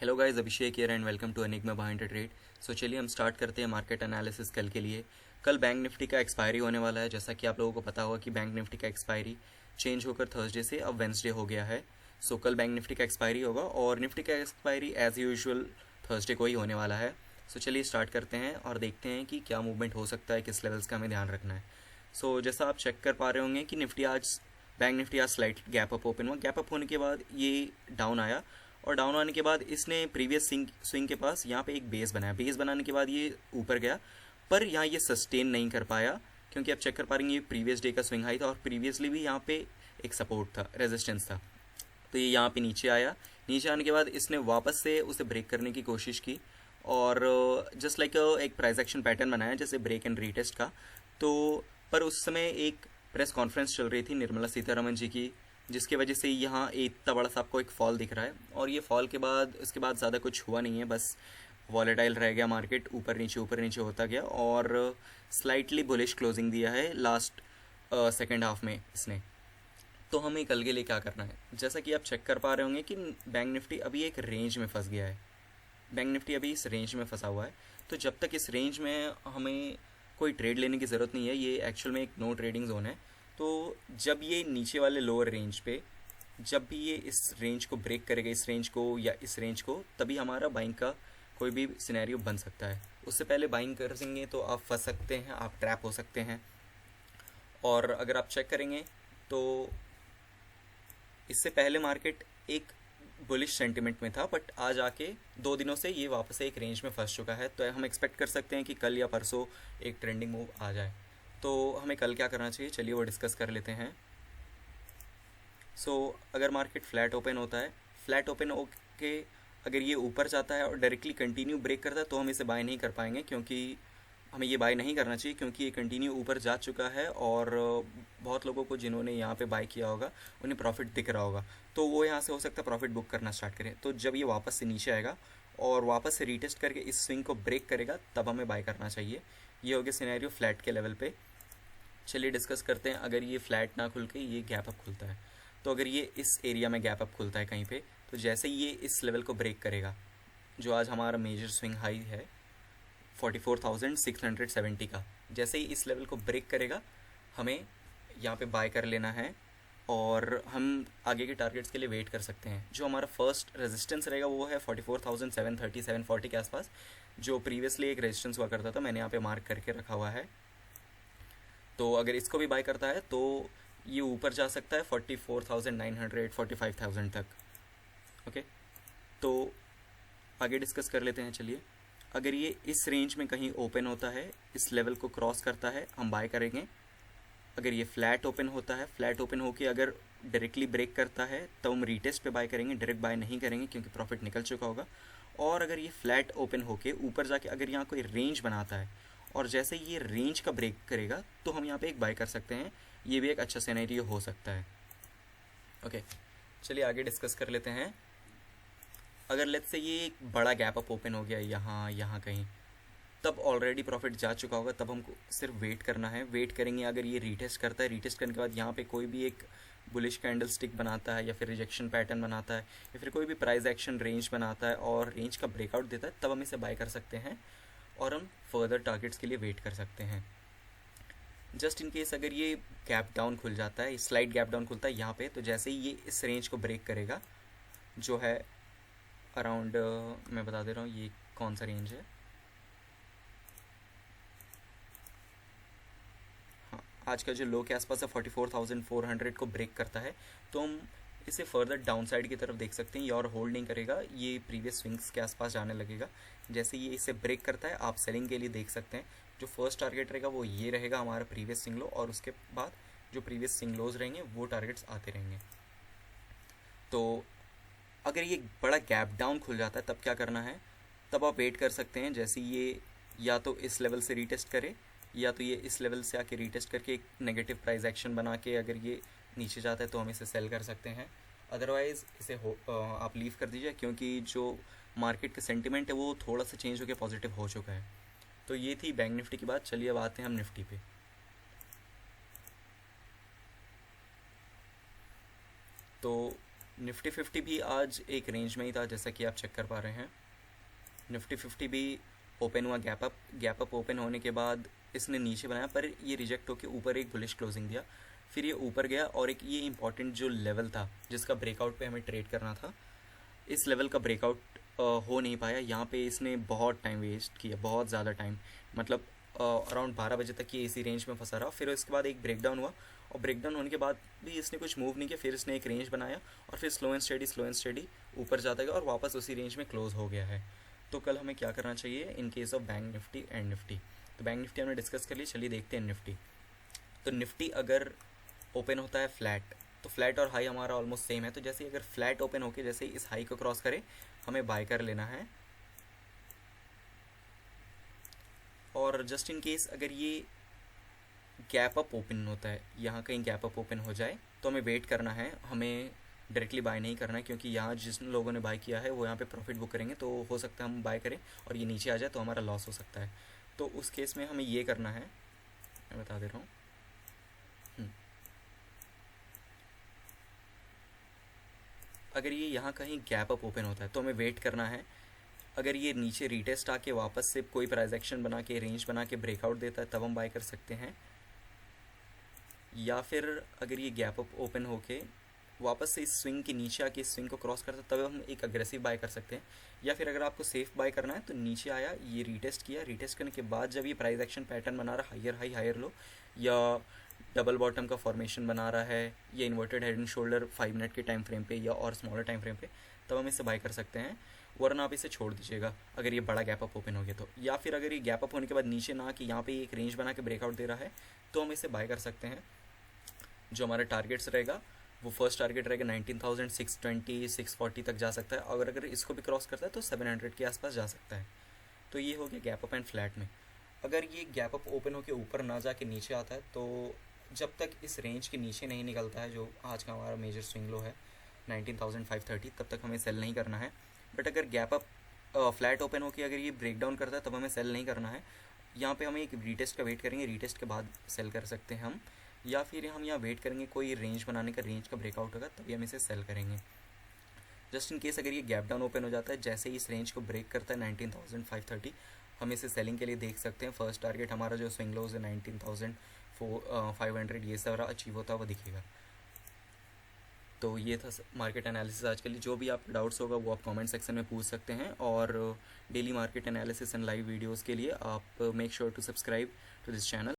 Hello guys, Abhishek here and welcome to Enigma behind the trade. So चलिए हम start करते हैं मार्केट एनालिसिस कल के लिए। कल बैंक निफ्टी का एक्सपायरी होने वाला है। जैसा कि आप लोगों को पता होगा कि बैंक निफ्टी का एक्सपायरी चेंज होकर थर्सडे से अब वेंसडे हो गया है। सो कल बैंक निफ्टी का एक्सपायरी होगा और निफ्टी का एक्सपायरी एज यूजुअल थर्सडे को ही होने वाला है। सो चलिए स्टार्ट करते हैं और देखते हैं कि क्या मूवमेंट हो सकता है, किस लेवल्स का हमें ध्यान रखना है। सो जैसा आप चेक कर पा रहे होंगे कि बैंक निफ्टी आज स्लाइट गैप अप ओपन हुआ। गैप अप होने के बाद ये डाउन आया और डाउन आने के बाद इसने प्रीवियस स्विंग के पास यहाँ पे एक बेस बनाया। बेस बनाने के बाद ये ऊपर गया, पर यहाँ ये सस्टेन नहीं कर पाया क्योंकि आप चेक कर पा रहे हैं ये प्रीवियस डे का स्विंग हाई था और प्रीवियसली भी यहाँ पे एक सपोर्ट था, रेजिस्टेंस था। तो ये यहाँ पे नीचे आया। नीचे आने के बाद इसने वापस से उसे ब्रेक करने की कोशिश की और जस्ट लाइक एक प्राइस एक्शन पैटर्न बनाया जैसे ब्रेक एंड रीटेस्ट का। तो पर उस समय एक प्रेस कॉन्फ्रेंस चल रही थी निर्मला सीतारमन जी की, जिसकी वजह से यहाँ इतना बड़ा सा आपको एक फॉल दिख रहा है। और ये फॉल के बाद इसके बाद ज़्यादा कुछ हुआ नहीं है, बस वॉलेटाइल रह गया मार्केट, ऊपर नीचे होता गया और स्लाइटली बुलिश क्लोजिंग दिया है लास्ट सेकेंड हाफ में इसने। तो हमें कल के लिए क्या करना है, जैसा कि आप चेक कर पा रहे होंगे कि बैंक निफ्टी अभी एक रेंज में फंस गया है। बैंक निफ्टी अभी इस रेंज में फंसा हुआ है। तो जब तक इस रेंज में हमें कोई ट्रेड लेने की ज़रूरत नहीं है, ये एक्चुअल में एक नो ट्रेडिंग जोन है। तो जब ये नीचे वाले लोअर रेंज पे जब भी ये इस रेंज को ब्रेक करेगा, इस रेंज को या इस रेंज को, तभी हमारा बाइंग का कोई भी सिनेरियो बन सकता है। उससे पहले बाइंग करेंगे तो आप फंस सकते हैं, आप ट्रैप हो सकते हैं। और अगर आप चेक करेंगे तो इससे पहले मार्केट एक बुलिश सेंटिमेंट में था, बट आज आके 2 दिनों से ये वापस एक रेंज में फंस चुका है। तो हम एक्सपेक्ट कर सकते हैं कि कल या परसों एक ट्रेंडिंग मूव आ जाए। तो हमें कल क्या करना चाहिए, चलिए वो डिस्कस कर लेते हैं। अगर मार्केट फ्लैट ओपन होता है, फ्लैट ओपन होके अगर ये ऊपर जाता है और डायरेक्टली कंटिन्यू ब्रेक करता है तो हम इसे बाय नहीं कर पाएंगे, क्योंकि हमें ये बाय नहीं करना चाहिए क्योंकि ये कंटिन्यू ऊपर जा चुका है और बहुत लोगों को जिन्होंने यहाँ पे बाय किया होगा उन्हें प्रॉफिट दिख रहा होगा, तो वो यहाँ से हो सकता है प्रॉफिट बुक करना स्टार्ट करें। तो जब ये वापस से नीचे आएगा और वापस से रीटेस्ट करके इस स्विंग को ब्रेक करेगा तब हमें बाय करना चाहिए। ये हो गया सिनेरियो फ्लैट के लेवल पे। चलिए डिस्कस करते हैं। अगर ये फ्लैट ना खुल के ये गैप अप खुलता है, तो अगर ये इस एरिया में गैप अप खुलता है कहीं पे, तो जैसे ये इस लेवल को ब्रेक करेगा, जो आज हमारा मेजर स्विंग हाई है 44,670 का, जैसे ही इस लेवल को ब्रेक करेगा हमें यहाँ पे बाय कर लेना है और हम आगे के टारगेट्स के लिए वेट कर सकते हैं। जो हमारा फर्स्ट रेजिस्टेंस रहेगा वो है 44,730 740 के आसपास, जो प्रीवियसली एक रेजिस्टेंस हुआ करता था, मैंने यहाँ पे मार्क करके रखा हुआ है। तो अगर इसको भी बाय करता है तो ये ऊपर जा सकता है 44,900 45,000 तक। ओके, तो आगे डिस्कस कर लेते हैं। चलिए, अगर ये इस रेंज में कहीं ओपन होता है, इस लेवल को क्रॉस करता है, हम बाय करेंगे। अगर ये फ्लैट ओपन होता है, फ्लैट ओपन होके अगर डायरेक्टली ब्रेक करता है तो हम रीटेस्ट पे बाय करेंगे, डायरेक्ट बाय नहीं करेंगे क्योंकि प्रॉफिट निकल चुका होगा। और अगर ये फ्लैट ओपन होके ऊपर जाके अगर यहाँ कोई रेंज बनाता है और जैसे ये रेंज का ब्रेक करेगा तो हम यहाँ पे एक बाय कर सकते हैं। ये भी एक अच्छा सिनेरियो हो सकता है। ओके, चलिए आगे डिस्कस कर लेते हैं। अगर लेट्स से ये एक बड़ा गैप अप ओपन हो गया यहाँ कहीं, तब ऑलरेडी प्रॉफिट जा चुका होगा, तब हमको सिर्फ वेट करना है। वेट करेंगे अगर ये रीटेस्ट करता है, रीटेस्ट करने के बाद यहाँ पे कोई भी एक बुलिश कैंडल स्टिक बनाता है या फिर रिजेक्शन पैटर्न बनाता है या फिर कोई भी प्राइस एक्शन रेंज बनाता है और रेंज का ब्रेकआउट देता है, तब हम इसे बाय कर सकते हैं और हम फर्दर टारगेट्स के लिए वेट कर सकते हैं। जस्ट इन केस अगर ये गैप डाउन खुल जाता है, स्लाइड गैप डाउन खुलता है यहाँ पे, तो जैसे ही ये इस रेंज को ब्रेक करेगा जो है अराउंड, मैं बता दे रहा हूँ ये कौन सा रेंज है। हाँ, आज का जो लो के आसपास है 44,400 को ब्रेक करता है तो हम इसे फर्दर डाउन साइड की तरफ देख सकते हैं। ये और होल्ड नहीं करेगा, ये प्रीवियस स्विंग्स के आसपास जाने लगेगा। जैसे ये इसे ब्रेक करता है आप सेलिंग के लिए देख सकते हैं। जो फर्स्ट टारगेट रहेगा वो ये रहेगा हमारा प्रीवियस स्विंग लो, और उसके बाद जो प्रीवियस स्विंग लोज रहेंगे वो टारगेट्स आते रहेंगे। तो अगर ये बड़ा गैप डाउन खुल जाता है तब क्या करना है, तब आप वेट कर सकते हैं। जैसे ये या तो इस लेवल से रीटेस्ट करे या तो ये इस लेवल से आके रीटेस्ट करके एक नेगेटिव प्राइस एक्शन बना के अगर ये नीचे जाता है तो हम इसे सेल कर सकते हैं। अदरवाइज़ इसे आप लीव कर दीजिए, क्योंकि जो मार्केट का सेंटिमेंट है वो थोड़ा सा चेंज होकर पॉजिटिव हो चुका है। तो ये थी बैंक निफ्टी की बात। चलिए अब आते हैं हम निफ्टी पे। तो निफ्टी 50 भी आज एक रेंज में ही था, जैसा कि आप चेक कर पा रहे हैं। निफ्टी 50 भी ओपन हुआ गैप अप ओपन होने के बाद इसने नीचे बनाया, पर ये रिजेक्ट होकर ऊपर एक बुलिश क्लोजिंग दिया, फिर ये ऊपर गया और एक ये इंपॉर्टेंट जो लेवल था जिसका ब्रेकआउट पे हमें ट्रेड करना था, इस लेवल का ब्रेकआउट हो नहीं पाया। यहाँ पे इसने बहुत टाइम वेस्ट किया, बहुत ज़्यादा टाइम, मतलब अराउंड 12 बजे तक ये इसी रेंज में फंसा रहा। फिर उसके बाद एक ब्रेकडाउन हुआ और ब्रेकडाउन होने के बाद भी इसने कुछ मूव नहीं किया, फिर इसने एक रेंज बनाया और फिर स्लो एंड स्टडी ऊपर जाता गया और वापस उसी रेंज में क्लोज हो गया है। तो कल हमें क्या करना चाहिए in case of bank Nifty and Nifty? तो बैंक निफ्टी हमने डिस्कस कर ली, चलिए देखते हैं निफ्टी। तो निफ्टी अगर ओपन होता है फ्लैट, तो फ्लैट और हाई हमारा ऑलमोस्ट सेम है, तो जैसे अगर फ्लैट ओपन होके जैसे इस हाई को क्रॉस करे हमें बाय कर लेना है। और जस्ट इन केस अगर ये गैप अप ओपन होता है, यहाँ कहीं गैप अप ओपन हो जाए तो हमें वेट करना है, हमें डायरेक्टली बाय नहीं करना है, क्योंकि यहाँ जिस लोगों ने बाय किया है वो यहाँ पे प्रॉफिट बुक करेंगे, तो हो सकता है हम बाय करें और ये नीचे आ जाए तो हमारा लॉस हो सकता है। तो उस केस में हमें ये करना है, मैं बता दे रहा हूँ। अगर ये यहाँ कहीं गैप अप ओपन होता है तो हमें वेट करना है। अगर ये नीचे रीटेस्ट आके वापस से कोई प्राइस एक्शन बना के रेंज बना के ब्रेकआउट देता है तब हम बाय कर सकते हैं, या फिर अगर ये गैप अप ओपन होके वापस से इस स्विंग के नीचे आके इस स्विंग को क्रॉस करता है तब हम एक अग्रेसिव बाय कर सकते हैं। या फिर अगर आपको सेफ बाय करना है तो नीचे आया, ये रीटेस्ट किया, रीटेस्ट करने के बाद जब ये प्राइस एक्शन पैटर्न बना रहा हायर हाई हायर लो, या डबल बॉटम का फॉर्मेशन बना रहा है, या inverted head and shoulder 5 minute के टाइम फ्रेम पे या और स्मॉलर टाइम फ्रेम पे, तब हम इसे बाय कर सकते हैं, वरना आप इसे छोड़ दीजिएगा अगर ये बड़ा गैप अप ओपन हो गया तो। या फिर अगर ये गैप अप होने के बाद नीचे ना कि यहाँ पे एक रेंज बना के ब्रेकआउट दे रहा है तो हम इसे बाय कर सकते हैं। जो हमारा टारगेट्स रहेगा वो फर्स्ट टारगेट रहेगा 19,620 640 तक जा सकता है, और अगर इसको भी क्रॉस करता है तो 700 के आसपास जा सकता है। तो ये हो गया गैप अप एंड फ्लैट में। अगर ये गैप अप ओपन होकर ऊपर ना जाके नीचे आता है तो जब तक इस रेंज के नीचे नहीं निकलता है, जो आज का हमारा मेजर स्विंग लो है 19,530, तब तक हमें सेल नहीं करना है। बट अगर गैप अप फ्लैट ओपन होकर अगर ये ब्रेक डाउन करता है तब हमें सेल नहीं करना है। यहाँ पे हमें एक रीटेस्ट का वेट करेंगे, रीटेस्ट के बाद सेल कर सकते हैं हम, या फिर हम यहाँ वेट करेंगे कोई रेंज बनाने का, रेंज का ब्रेकआउट होगा तभी हम इसे सेल करेंगे। जस्ट इन केस अगर ये गैप डाउन ओपन हो जाता है, जैसे ही इस रेंज को ब्रेक करता है 19,530, हम इसे सेलिंग के लिए देख सकते हैं। फर्स्ट टारगेट हमारा जो स्विंग लोज है 19,500, ये सारा अचीव होता हुआ दिखेगा। तो ये था मार्केट एनालिसिस आज के लिए। जो भी आपको डाउट्स होगा वो आप कमेंट सेक्शन में पूछ सकते हैं, और daily market analysis and live videos के लिए आप make sure to subscribe to this channel.